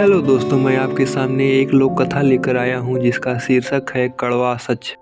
Hello दोस्तों, मैं आपके सामने एक लोक कथा लेकर आया हूँ जिसका शीर्षक है कड़वा सच।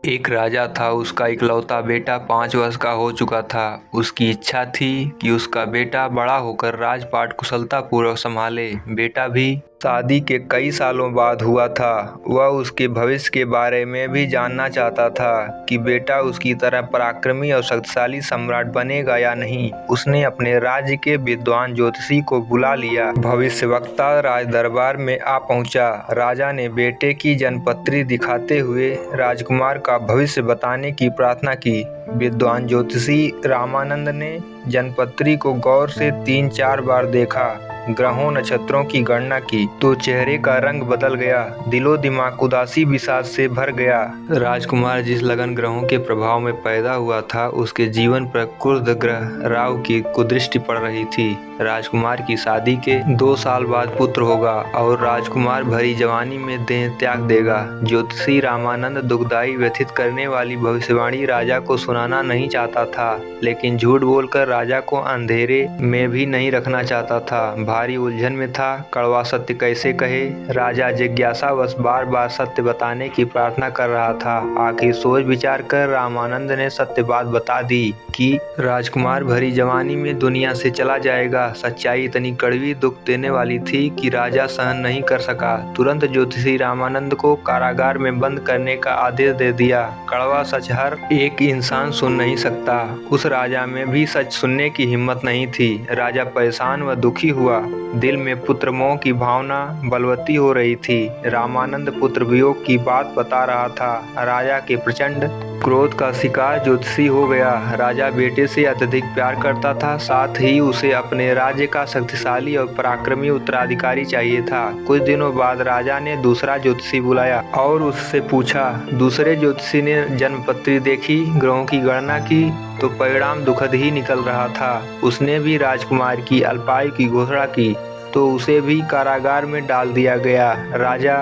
एक राजा था, उसका इकलौता बेटा 5 वर्ष का हो चुका था। उसकी इच्छा थी कि उसका बेटा बड़ा होकर राजपाट कुशलतापूर्वक संभाले। बेटा भी शादी के कई सालों बाद हुआ था। वह उसके भविष्य के बारे में भी जानना चाहता था कि बेटा उसकी तरह पराक्रमी और शक्तिशाली सम्राट बनेगा या नहीं। उसने अपने राज्य के विद्वान ज्योतिषी को बुला लिया। भविष्यवक्ता राज दरबार में आ पहुंचा। राजा ने बेटे की जन्मपत्री दिखाते हुए राजकुमार का भविष्य बताने की प्रार्थना की। विद्वान ज्योतिषी रामानंद ने जन्मपत्री को गौर से 3-4 बार देखा, ग्रहों नक्षत्रों की गणना की तो चेहरे का रंग बदल गया। दिलो दिमाग उदासी विषाद से भर गया। राजकुमार जिस लगन ग्रहों के प्रभाव में पैदा हुआ था, उसके जीवन पर क्रुद्ध ग्रह राहु की कुदृष्टि पड़ रही थी। राजकुमार की शादी के 2 साल बाद पुत्र होगा और राजकुमार भरी जवानी में देह त्याग देगा। ज्योतिषी रामानंद दुखदायी व्यथित करने वाली भविष्यवाणी राजा को सुनाना नहीं चाहता था, लेकिन झूठ बोलकर राजा को अंधेरे में भी नहीं रखना चाहता था। भारी उलझन में था, कड़वा सत्य कैसे कहे। राजा जिज्ञासावश बार बार सत्य बताने की प्रार्थना कर रहा था। आखिर सोच विचार कर रामानंद ने सत्य बात बता दी कि राजकुमार भरी जवानी में दुनिया से चला जाएगा। सच्चाई इतनी कड़वी, दुख देने वाली थी कि राजा सहन नहीं कर सका। तुरंत ज्योतिषी रामानंद को कारागार में बंद करने का आदेश दे दिया। कड़वा सच हर एक इंसान सुन नहीं सकता। उस राजा में भी सच सुनने की हिम्मत नहीं थी। राजा परेशान व दुखी हुआ। दिल में पुत्र मोह की भावना बलवती हो रही थी। रामानंद पुत्र वियोग की बात बता रहा था। राजा के प्रचंड क्रोध का शिकार ज्योतिषी हो गया। राजा बेटे से अत्यधिक प्यार करता था, साथ ही उसे अपने राज्य का शक्तिशाली और पराक्रमी उत्तराधिकारी चाहिए था। कुछ दिनों बाद राजा ने दूसरा ज्योतिषी बुलाया और उससे पूछा। दूसरे ज्योतिषी ने जन्मपत्री देखी, ग्रहों की गणना की तो परिणाम दुखद ही निकल रहा था। उसने भी राजकुमार की अल्पायु की घोषणा की तो उसे भी कारागार में डाल दिया गया। राजा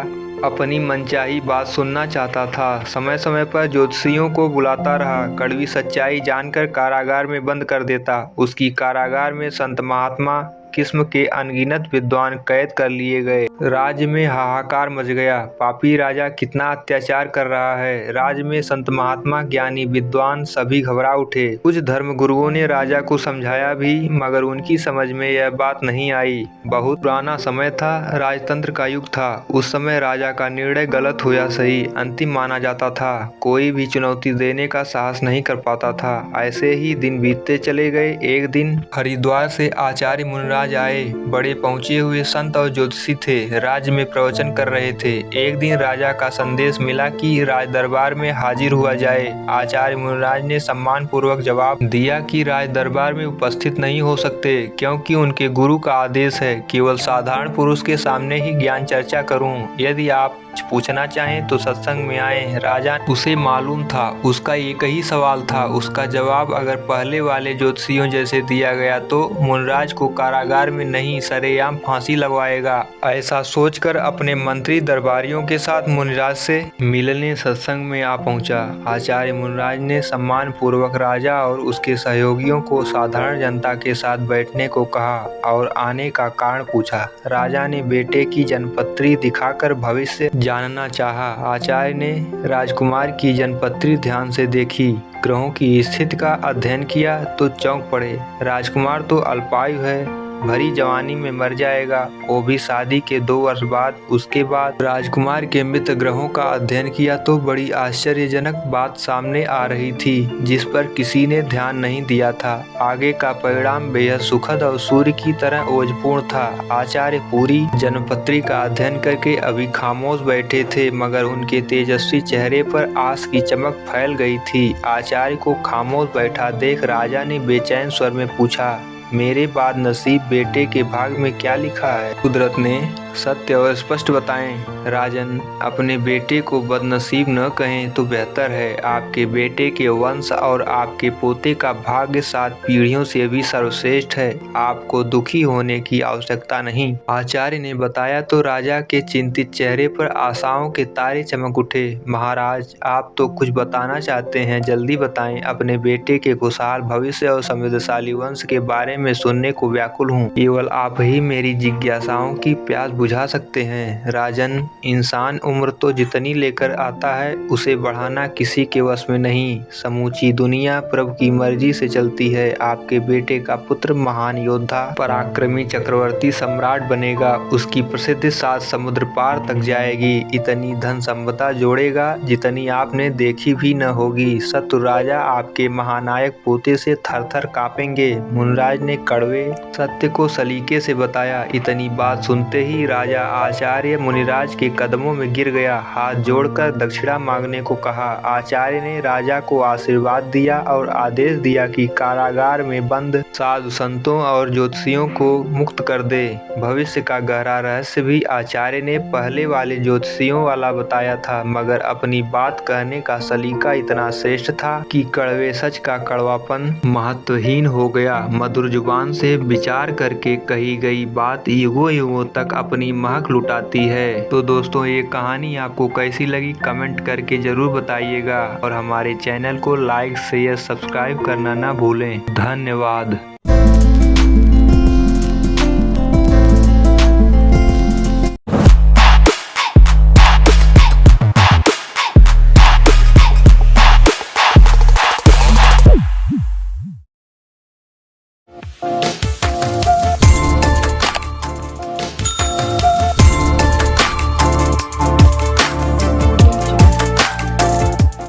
अपनी मनचाही बात सुनना चाहता था। समय समय पर ज्योतिषियों को बुलाता रहा, कड़वी सच्चाई जानकर कारागार में बंद कर देता। उसकी कारागार में संत महात्मा किस्म के अनगिनत विद्वान कैद कर लिए गए। राज्य में हाहाकार मच गया। पापी राजा कितना अत्याचार कर रहा है। राज्य में संत महात्मा, ज्ञानी, विद्वान सभी घबरा उठे। कुछ धर्म गुरुओं ने राजा को समझाया भी, मगर उनकी समझ में यह बात नहीं आई। बहुत पुराना समय था, राजतंत्र का युग था। उस समय राजा का निर्णय गलत हो या सही, अंतिम माना जाता था। कोई भी चुनौती देने का साहस नहीं कर पाता था। ऐसे ही दिन बीतते चले गए। एक दिन हरिद्वार से आचार्य मुनिराज आए। बड़े पहुंचे हुए संत और ज्योतिषी थे। राज्य में प्रवचन कर रहे थे। एक दिन राजा का संदेश मिला कि राज दरबार में हाजिर हुआ जाए। आचार्य मुनिराज ने सम्मान पूर्वक जवाब दिया कि राज दरबार में उपस्थित नहीं हो सकते, क्योंकि उनके गुरु का आदेश है केवल साधारण पुरुष के सामने ही ज्ञान चर्चा करूं। यदि आप पूछना चाहें तो सत्संग में आए। राजा उसे मालूम था उसका एक ही सवाल था। उसका जवाब अगर पहले वाले ज्योतिषियों जैसे दिया गया तो मुनिराज को कारागार में नहीं, सरेआम फांसी लगवाएगा। ऐसा सोचकर अपने मंत्री दरबारियों के साथ मुनिराज से मिलने सत्संग में आ पहुंचा। आचार्य मुनिराज ने सम्मान पूर्वक राजा और उसके सहयोगियों को साधारण जनता के साथ बैठने को कहा और आने का कारण पूछा। राजा ने बेटे की जन्मपत्री दिखाकर भविष्य जानना चाहा। आचार्य ने राजकुमार की जन्मपत्री ध्यान से देखी, ग्रहों की स्थिति का अध्ययन किया तो चौंक पड़े। राजकुमार तो अल्पायु है, भरी जवानी में मर जाएगा, वो भी शादी के 2 वर्ष बाद। उसके बाद राजकुमार के मित्र ग्रहों का अध्ययन किया तो बड़ी आश्चर्यजनक बात सामने आ रही थी, जिस पर किसी ने ध्यान नहीं दिया था। आगे का परिणाम बेहद सुखद और सूर्य की तरह ओजपूर्ण था। आचार्य पूरी जन्मपत्री का अध्ययन करके अभी खामोश बैठे थे, मगर उनके तेजस्वी चेहरे पर आस की चमक फैल गई थी। आचार्य को खामोश बैठा देख राजा ने बेचैन स्वर में पूछा, मेरे बाद नसीब बेटे के भाग में क्या लिखा है? कुदरत ने सत्य और स्पष्ट बताएं। राजन, अपने बेटे को बदनसीब न कहें तो बेहतर है। आपके बेटे के वंश और आपके पोते का भाग्य 7 पीढ़ियों से भी सर्वश्रेष्ठ है। आपको दुखी होने की आवश्यकता नहीं। आचार्य ने बताया तो राजा के चिंतित चेहरे पर आशाओं के तारे चमक उठे। महाराज, आप तो कुछ बताना चाहते हैं, जल्दी बताएं। अपने बेटे के खुशहाल भविष्य और समृद्धशाली वंश के बारे में सुनने को व्याकुल हूँ। केवल आप ही मेरी जिज्ञासाओं की प्यास बुझा सकते हैं। राजन, इंसान उम्र तो जितनी लेकर आता है उसे बढ़ाना किसी के वश में नहीं। समूची दुनिया प्रभु की मर्जी से चलती है। आपके बेटे का पुत्र महान योद्धा, पराक्रमी चक्रवर्ती सम्राट बनेगा। उसकी प्रसिद्धि 7 समुद्र पार तक जाएगी। इतनी धन संपदा जोड़ेगा जितनी आपने देखी भी न होगी। शत्रु राजा आपके महानायक पोते से थर-थर कांपेंगे। मुनिराज ने कड़वे सत्य को सलीके से बताया। इतनी बात सुनते ही राजा आचार्य मुनिराज के कदमों में गिर गया। हाथ जोड़कर दक्षिणा मांगने को कहा। आचार्य ने राजा को आशीर्वाद दिया और आदेश दिया कि कारागार में बंद साधु संतों और ज्योतिषियों को मुक्त कर दे। भविष्य का गहरा रहस्य भी आचार्य ने पहले वाले ज्योतिषियों वाला बताया था, मगर अपनी बात कहने का सलीका इतना श्रेष्ठ था कि कड़वे सच का कड़वापन महत्वहीन हो गया। मधुर जुबान से विचार करके कही गई बात युगों युगों तक अपनी महक लुटाती है। तो दोस्तों, ये कहानी आपको कैसी लगी कमेंट करके जरूर बताइएगा और हमारे चैनल को लाइक शेयर सब्सक्राइब करना ना भूलें। धन्यवाद।